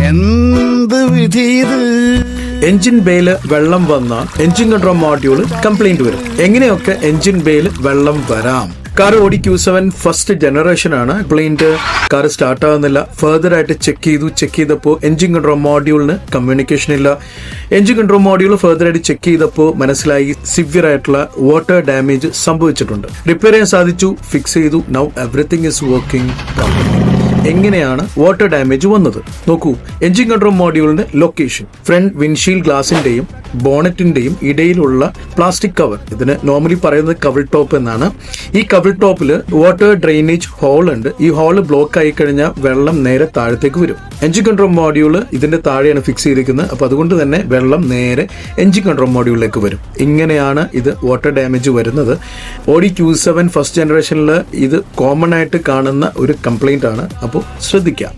എന്ത് വിധി ഇത്? എഞ്ചിൻ ബേയില് വെള്ളം വന്ന എഞ്ചിൻ കൺട്രോൾ മോഡ്യൂൾ കംപ്ലൈന്റ് വരും. എങ്ങനെയൊക്കെ എഞ്ചിൻ ബേയിൽ വെള്ളം വരാം? Car Audi Q7 first generation ആണ്. കംപ്ലൈന്റ് കാർ സ്റ്റാർട്ട് ആകുന്നില്ല. ഫർദർ ആയിട്ട് ചെക്ക് ചെയ്തപ്പോൾ എഞ്ചിൻ കൺട്രോൾ മോഡ്യൂളിന് കമ്മ്യൂണിക്കേഷൻ ഇല്ല. എഞ്ചിൻ കൺട്രോൾ മോഡ്യൂൾ ഫർദർ ആയിട്ട് ചെക്ക് ചെയ്തപ്പോൾ മനസ്സിലായി സിവിയർ ആയിട്ടുള്ള വാട്ടർ ഡാമേജ് സംഭവിച്ചിട്ടുണ്ട്. റിപ്പയർ ചെയ്യാൻ സാധിച്ചു, ഫിക്സ് ചെയ്തു. Now everything is working properly. എങ്ങനെയാണ് വാട്ടർ ഡാമേജ് വന്നത് നോക്കൂ. എഞ്ചിൻ കൺട്രോൾ മോഡ്യൂളിന്റെ ലൊക്കേഷൻ ഫ്രണ്ട് വിൻഷീൽഡ് ഗ്ലാസിന്റെയും ബോണറ്റിന്റെയും ഇടയിലുള്ള പ്ലാസ്റ്റിക് കവർ, ഇതിന് നോർമലി പറയുന്നത് കവൾ ടോപ്പ് എന്നാണ്. ഈ കവൾ ടോപ്പിൽ വാട്ടർ ഡ്രെയിനേജ് ഹോൾ ഉണ്ട്. ഈ ഹോള് ബ്ലോക്ക് ആയി കഴിഞ്ഞാൽ വെള്ളം നേരെ താഴത്തേക്ക് വരും. എഞ്ചിൻ കൺട്രോൾ മോഡ്യൂള് ഇതിന്റെ താഴെയാണ് ഫിക്സ് ചെയ്തിരിക്കുന്നത്. അപ്പൊ അതുകൊണ്ട് തന്നെ വെള്ളം നേരെ എഞ്ചിൻ കൺട്രോൾ മോഡ്യൂളിലേക്ക് വരും. ഇങ്ങനെയാണ് ഇത് വാട്ടർ ഡാമേജ് വരുന്നത്. ഓഡി Q7 ഫസ്റ്റ് ജനറേഷനിൽ ഇത് കോമൺ ആയിട്ട് കാണുന്ന ഒരു കംപ്ലൈന്റ് ആണ്. അപ്പോൾ ശ്രദ്ധിക്കാം.